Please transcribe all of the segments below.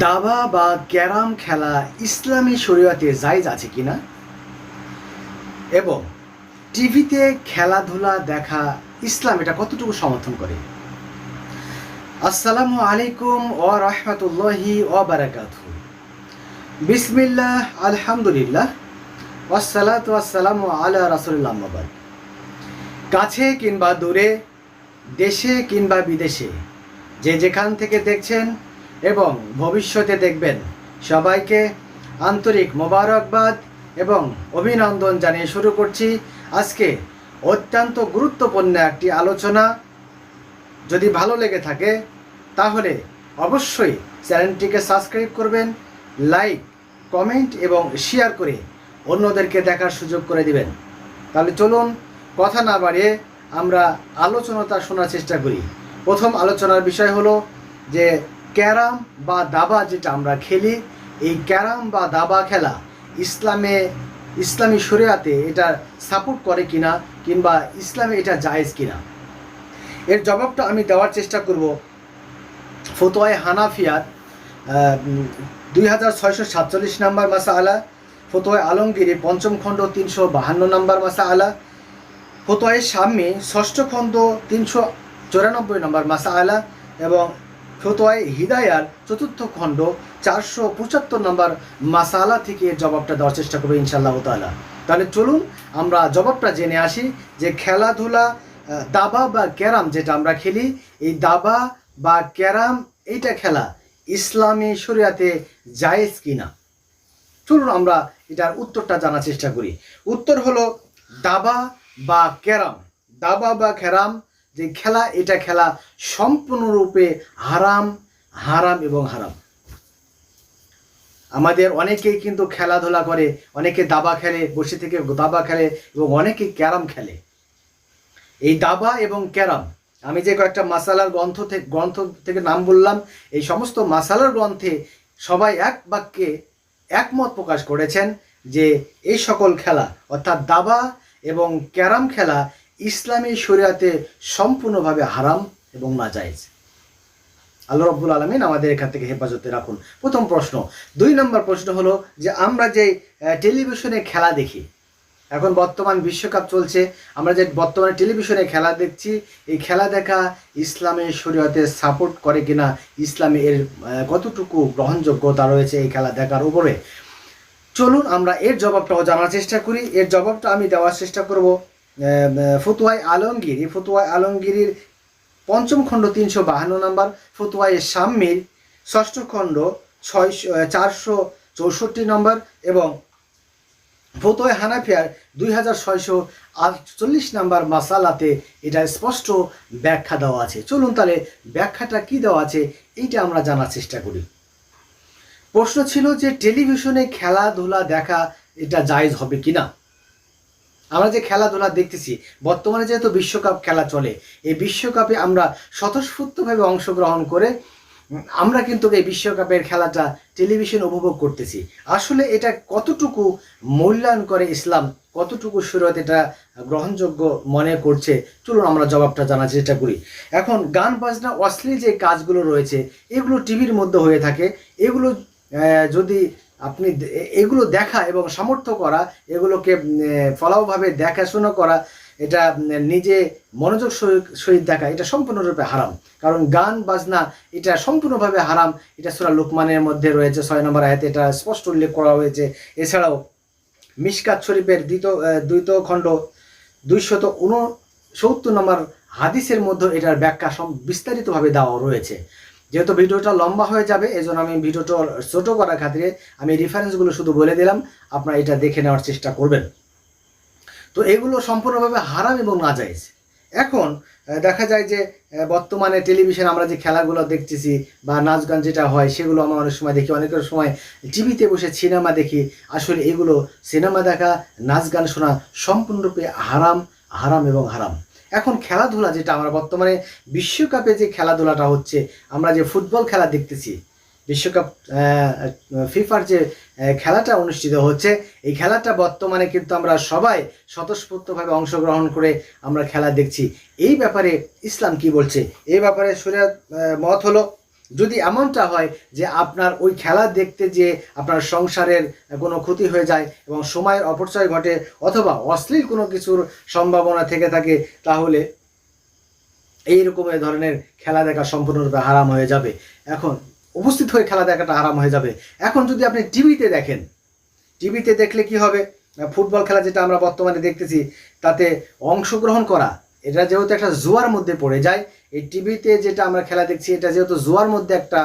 দাবা বা ক্যারাম খেলা ইসলামী শরীয়তে জায়েজ আছে কিনা এবং টিভিতে খেলাধুলা দেখা ইসলাম এটা কতটুকু সমর্থন করে। আসসালামু আলাইকুম ওয়া রাহমাতুল্লাহি ওয়া বারাকাতুহু। বিসমিল্লাহ, আলহামদুলিল্লাহ, ওয়াসসালাতু ওয়াসসালামু আলা রাসূলিল্লাহ, আম্মা বাদ। কাছে কিংবা দূরে, দেশে কিংবা বিদেশে, যে যেখান থেকে দেখছেন এবং ভবিষ্যতে দেখবেন, সবাইকে আন্তরিক মোবারকবাদ এবং অভিনন্দন জানিয়ে শুরু করছি আজকে অত্যন্ত গুরুত্বপূর্ণ একটি আলোচনা। যদি ভালো লেগে থাকে তাহলে অবশ্যই চ্যানেলটিকে সাবস্ক্রাইব করবেন, লাইক, কমেন্ট এবং শেয়ার করে অন্যদেরকে দেখার সুযোগ করে দিবেন। তাহলে চলুন কথা না বাড়িয়ে আমরা আলোচনাটা শোনার চেষ্টা করি। প্রথম আলোচনার বিষয় হলো যে ক্যারাম বা দাবা যেটা আমরা খেলি, এই ক্যারাম বা দাবা খেলা ইসলামী শরিয়াতে এটা সাপোর্ট করে কিনা কিংবা ইসলামে এটা জায়েজ কিনা, এর জবাবটা আমি দেওয়ার চেষ্টা করব। ফতোয়ায়ে হানাফিয়ার 2647 নম্বর মাসআলা, ফতোয়ায়ে আলমগীরি পঞ্চম খণ্ড 352 নম্বর মাসআলা, ফতোয়ায়ে শাম্মী ষষ্ঠ খণ্ড 394 নম্বর মাসআলা এবং ফতোয়ায়ে হিদায়ার চতুর্থ খণ্ড 475 নম্বর মাসআলা থেকে জবাবটা দেওয়ার চেষ্টা করবো ইনশাআল্লাহ তাআলা। তাহলে চলুন আমরা জবাবটা জেনে আসি যে খেলাধুলা দাবা বা ক্যারাম যেটা আমরা খেলি, এই দাবা বা ক্যারাম এইটা খেলা ইসলামী শরিয়াতে জায়েজ কিনা। চলুন আমরা এটার উত্তরটা জানার চেষ্টা করি। উত্তর হলো দাবা বা ক্যারাম, দাবা বা ক্যারাম যে খেলা, এটা খেলা সম্পূর্ণরূপে হারাম, হারাম এবং হারাম। আমাদের অনেকেই কিন্তু খেলাধুলা করে, অনেকে দাবা খেলে, বসে থেকে দাবা খেলে এবং অনেকে ক্যারাম খেলে। এই দাবা এবং ক্যারাম, আমি যে কয়েকটা মাসালার গ্রন্থ থেকে নাম বললাম, এই সমস্ত মাসালার গ্রন্থে সবাই এক বাক্যে একমত প্রকাশ করেছেন যে এই সকল খেলা অর্থাৎ দাবা এবং ক্যারাম খেলা ইসলামী শরিয়াতে সম্পূর্ণভাবে হারাম এবং নাজায়েজ। আল্লাহ রাব্বুল আলামিন আমাদের এখান থেকে হেফাজতে রাখুন। প্রথম প্রশ্ন। 2 নম্বর প্রশ্ন হলো যে আমরা যে টেলিভিশনে খেলা দেখি, এখন বর্তমান বিশ্বকাপ চলছে, আমরা যে বর্তমানে টেলিভিশনে খেলা দেখছি, এই খেলা দেখা ইসলামী শরিয়তে সাপোর্ট করে কিনা, ইসলামে এর কতটুকু গ্রহণযোগ্যতা রয়েছে এই খেলা দেখার উপরে, চলুন আমরা এর জবাবটাও জানার চেষ্টা করি। এর জবাবটা আমি দেওয়ার চেষ্টা করব ফতোয়ায়ে আলমগীরির পঞ্চম খণ্ড 352 নম্বর, ফতোয়ায়ে শাম্মীর ষষ্ঠ খণ্ড 464 নম্বর এবং ফতোয়ায়ে হানাফিয়ার 2648 নম্বর মাসালাতে এটা স্পষ্ট ব্যাখ্যা দেওয়া আছে। চলুন তাহলে ব্যাখ্যাটা কি দেওয়া আছে এইটা আমরা জানার চেষ্টা করি। প্রশ্ন ছিল যে টেলিভিশনে খেলাধুলা দেখা এটা জায়েজ হবে কিনা। আমরা যে খেলাধুলা দেখতেছি, বর্তমানে যেহেতু বিশ্বকাপ খেলা চলে, এই বিশ্বকাপে আমরা স্বতঃস্ফূর্তভাবে অংশগ্রহণ করে আমরা কিন্তু এই বিশ্বকাপের খেলাটা টেলিভিশন উপভোগ করতেছি। আসলে এটা কতটুকু মূল্যায়ন করে ইসলাম, কতটুকু শরীয়ত এটা গ্রহণযোগ্য মনে করছে, চলুন আমরা জবাবটা জানার চেষ্টা করি। এখন গান বাজনা অশ্লীল যে কাজগুলো রয়েছে এগুলো টিভির মধ্যে হয়ে থাকে, এগুলো যদি আপনি এগুলো দেখা এবং সামর্থ্য করা, এগুলোকে ফলাওভাবে দেখাশোনা করা, এটা নিজে মনোযোগ সহিত দেখা, এটা সম্পূর্ণরূপে হারাম। কারণ গান বাজনা এটা সম্পূর্ণভাবে হারাম। এটা সূরা লুকমানের মধ্যে রয়েছে 6 নম্বর আয়াতে এটা স্পষ্ট উল্লেখ করা হয়েছে। এছাড়াও মিশকাত শরীফের দ্বিতীয় খণ্ড 269 নম্বর হাদিসের মধ্যে এটার ব্যাখ্যা বিস্তারিতভাবে দেওয়া রয়েছে। যেহেতু ভিডিওটা লম্বা হয়ে যাবে, এজন্য আমি ভিডিওটা ছোট করার খাতিরে আমি রেফারেন্সগুলো শুধু বলে দিলাম, আপনারা এটা দেখে নেওয়ার চেষ্টা করবেন। তো এগুলো সম্পূর্ণভাবে হারাম এবং নাজায়েজ। এখন দেখা যায় যে বর্তমানে টেলিভিশন আমরা যে খেলাগুলো দেখতেছি বা নাচ গান যেটা হয় সেগুলো আমরা অনেক সময় দেখি, অনেকের সময় টিভিতে বসে সিনেমা দেখি। আসলে এগুলো সিনেমা দেখা, নাচ গান শোনা সম্পূর্ণরূপে হারাম, হারাম এবং হারাম। এখন খেলাধুলা যেটা আমরা বর্তমানে বিশ্বকাপে যে খেলাধুলাটা হচ্ছে, আমরা যে ফুটবল খেলা দেখতেছি, বিশ্বকাপ ফিফার যে খেলাটা অনুষ্ঠিত হচ্ছে, এই খেলাটা বর্তমানে কিন্তু আমরা সবাই স্বতঃস্ফূর্তভাবে অংশগ্রহণ করে আমরা খেলা দেখছি। এই ব্যাপারে ইসলাম কি বলছে? এই ব্যাপারে শরিয়ত মত হলো যদি এমনটা হয় যে আপনার ওই খেলা দেখতে যে আপনার সংসারের কোনো ক্ষতি হয়ে যায় এবং সময়ের অপচয় ঘটে অথবা অশ্লীল কোনো কিছুর সম্ভাবনা থেকে থাকে, তাহলে এইরকম ধরনের খেলা দেখা সম্পূর্ণরূপে হারাম হয়ে যাবে। এখন উপস্থিত হয়ে খেলা দেখাটা হারাম হয়ে যাবে। এখন যদি আপনি টিভিতে দেখেন, টিভিতে দেখলে কি হবে, ফুটবল খেলা যেটা আমরা বর্তমানে দেখতেছি তাতে অংশগ্রহণ করা, এটা যেহেতু একটা জুয়ার মধ্যে পড়ে যায়। এই টিভিতে যেটা আমরা খেলা দেখছি এটা যেহেতু জুয়ার মধ্যে একটা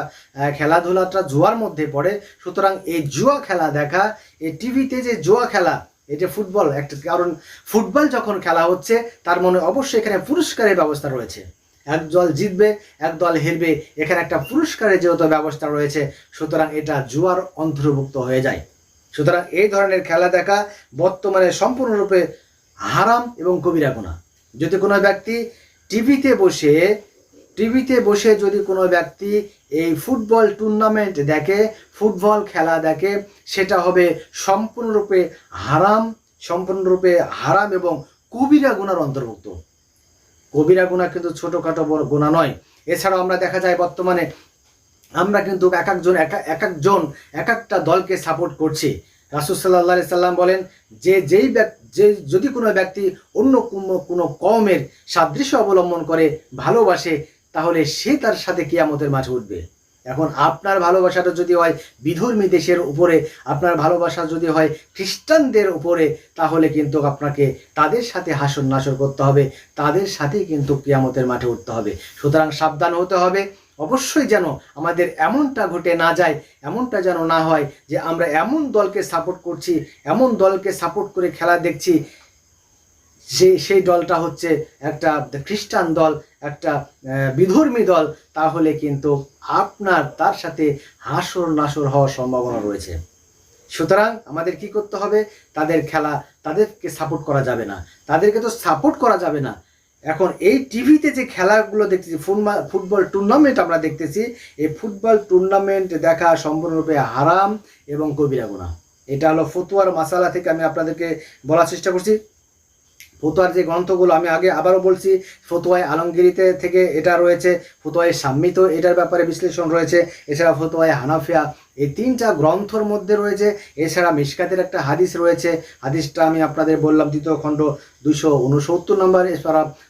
খেলাধুলাটা জুয়ার মধ্যে পড়ে, সুতরাং এই জুয়া খেলা দেখা, এই টিভিতে যে জুয়া খেলা, এই যে ফুটবল একটা, কারণ ফুটবল যখন খেলা হচ্ছে তার মনে অবশ্যই এখানে পুরস্কারের ব্যবস্থা রয়েছে, এক দল জিতবে এক দল হেরবে, এখানে একটা পুরস্কারের যেহেতু ব্যবস্থা রয়েছে, সুতরাং এটা জুয়ার অন্তর্ভুক্ত হয়ে যায়। সুতরাং এই ধরনের খেলা দেখা বর্তমানে সম্পূর্ণরূপে হারাম এবং কবিরা গুনাহ। যদি কোনো ব্যক্তি টিভিতে বসে যদি কোনো ব্যক্তি এই ফুটবল টুর্নামেন্ট দেখে, ফুটবল খেলা দেখে, সেটা হবে সম্পূর্ণরূপে হারাম এবং কবিরা গুনার অন্তর্ভুক্ত। কবিরা গুনাহ কিন্তু ছোটোখাটো গুনাহ নয়। এছাড়াও আমরা দেখা যায় বর্তমানে আমরা কিন্তু এক একটা দলকে সাপোর্ট করছি। রাসূল সাল্লাল্লাহু আলাইহি সাল্লাম বলেন যে যদি কোনো ব্যক্তি অন্য কোনো কওমের সাদৃশ্য অবলম্বন করে ভালোবাসে, তাহলে সে তার সাথে কিয়ামতের মাঠে উঠবে। এখন আপনার ভালোবাসাটা যদি হয় বিধর্মী দেশের উপরে, আপনার ভালোবাসা যদি হয় খ্রিস্টানদের উপরে, তাহলে কিন্তু আপনাকে তাদের সাথে হাসর নাসর করতে হবে, তাদের সাথেই কিন্তু কিয়ামতের মাঠে উঠতে হবে। সুতরাং সাবধান হতে হবে। অবশ্যই যেন আমাদের এমনটা ঘটে না যায়, এমনটা যেন না হয় যে আমরা এমন দলকে সাপোর্ট করছি, এমন দলকে সাপোর্ট করে খেলা দেখছি, সেই দলটা হচ্ছে একটা খ্রিস্টান দল, একটা বিধর্মী দল, তাহলে কিন্তু আপনার তার সাথে হাসর নাসর হওয়ার সম্ভাবনা রয়েছে। সুতরাং আমাদের কি করতে হবে, তাদেরকে সাপোর্ট করা যাবে না, তাদেরকে তো সাপোর্ট করা যাবে না। এখন এই টিভিতে যে খেলাগুলো দেখতেছি, ফুটবল টুর্নামেন্ট আমরা দেখতেছি, এই ফুটবল টুর্নামেন্ট দেখা সম্পূর্ণরূপে হারাম এবং কবিরা গুনাহ। এটা হলো ফতোয়ার মাসালা থেকে আমি আপনাদেরকে বলার চেষ্টা করছি। ফতোয়ার যে গ্রন্থগুলো আমি আবারও বলছি, ফতোয়ায়ে আলমগীরিতে থেকে এটা রয়েছে, ফতোয়ায়ে শাম্মীত এটার ব্যাপারে বিশ্লেষণ রয়েছে, এছাড়া ফতোয়ায়ে হানাফিয়া, এই 3টা গ্রন্থর মধ্যে রয়েছে। এছাড়া মিশকাতের একটা হাদিস রয়েছে, হাদিসটা আমি আপনাদের বললাম 2য় খণ্ড 269 নম্বর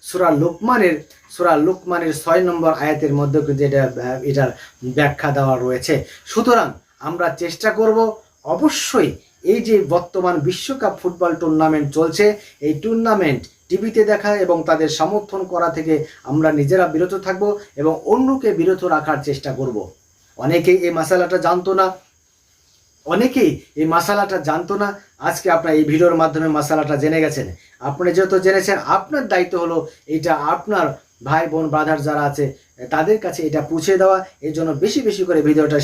সূরা লুকমানের 6 নম্বর আয়াতের মধ্যে কিন্তু এটার ব্যাখ্যা দেওয়া রয়েছে। সুতরাং আমরা চেষ্টা করব অবশ্যই এই যে বর্তমান বিশ্বকাপ ফুটবল টুর্নামেন্ট চলছে, এই টুর্নামেন্ট টিভিতে দেখা এবং তাদের সমর্থন করা থেকে আমরা নিজেরা বিরত থাকব এবং অন্যকে বিরত রাখার চেষ্টা করব। অনেকেই এই মশালাটা জানতো না, আজকে আপনার এই ভিডিওর মাধ্যমে মশালাটা জেনে গেছেন। আপনি যেহেতু জেনেছেন, আপনার দায়িত্ব হলো এটা আপনার ভাই বোন ব্রাদার যারা আছে তাদের কাছে এটা পৌঁছে দেওয়া। এই জন্য বেশি বেশি করে ভিডিওটা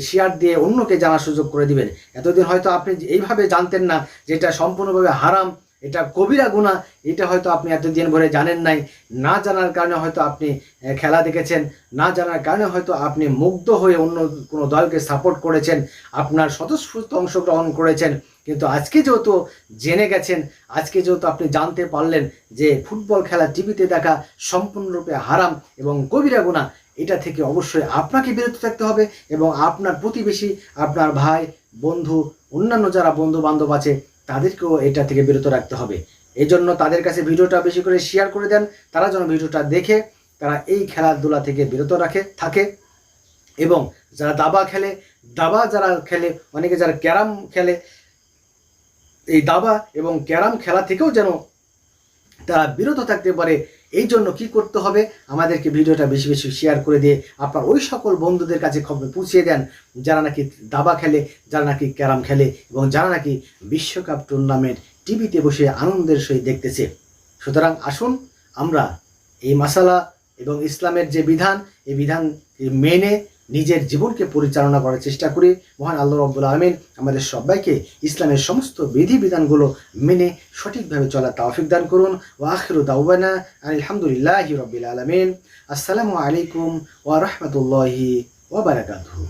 শেয়ার দিয়ে অন্যকে জানার সুযোগ করে দিবেন। এতদিন হয়তো আপনি এইভাবে জানতেন না যে এটা সম্পূর্ণভাবে হারাম, এটা কবিরা গুনাহ, এটা হয়তো আপনি এতদিন ধরে জানেন নাই। না জানার কারণে হয়তো আপনি খেলা দেখেছেন, না জানার কারণে হয়তো আপনি মুগ্ধ হয়ে অন্য কোনো দলকে সাপোর্ট করেছেন, আপনার স্বতঃস্ফূর্ত অংশগ্রহণ করেছেন। কিন্তু আজকে যেহেতু জেনে গেছেন, আজকে যেহেতু আপনি জানতে পারলেন যে ফুটবল খেলা টিভিতে দেখা সম্পূর্ণরূপে হারাম এবং কবিরা গুনাহ, এটা থেকে অবশ্যই আপনাকে বিরত থাকতে হবে এবং আপনার প্রতিবেশী, আপনার ভাই বন্ধু, অন্যান্য যারা বন্ধু বান্ধব আছে তাদেরকেও এটা থেকে বিরত রাখতে হবে। এই জন্য তাদের কাছে ভিডিওটা বেশি করে শেয়ার করে দেন, তারা যেন ভিডিওটা দেখে তারা এই খেলাধুলা থেকে বিরত থাকে। এবং যারা দাবা যারা খেলে, অনেকে যারা ক্যারাম খেলে, এই দাবা এবং ক্যারাম খেলা থেকেও যেন তারা বিরত থাকতে পারে। এই জন্য কি করতে হবে, আমাদেরকে ভিডিওটা বেশি বেশি শেয়ার করে দিয়ে আপনার ওই সকল বন্ধুদের কাছে খবর পৌঁছিয়ে দেন যারা নাকি দাবা খেলে, যারা নাকি ক্যারাম খেলে এবং যারা নাকি বিশ্বকাপ টুর্নামেন্ট টিভিতে বসে আনন্দের সহিত দেখতেছে। সুতরাং আসুন আমরা এই মাসালা এবং ইসলামের যে বিধান, এই বিধান মেনে নিজের জীবনকে পরিচালনা করার চেষ্টা করি। মহান আল্লাহ রাব্বুল আলামিন আমাদের সবাইকে ইসলামের সমস্ত বিধিবিধানগুলো মেনে সঠিকভাবে চলার তৌফিক দান করুন। ওয়া আখিরু দাওয়ানা আলহামদুলিল্লাহি রাব্বিল আলামিন। আসসালামু আলাইকুম ওয়া রাহমাতুল্লাহি ওয়া বারাকাতুহু।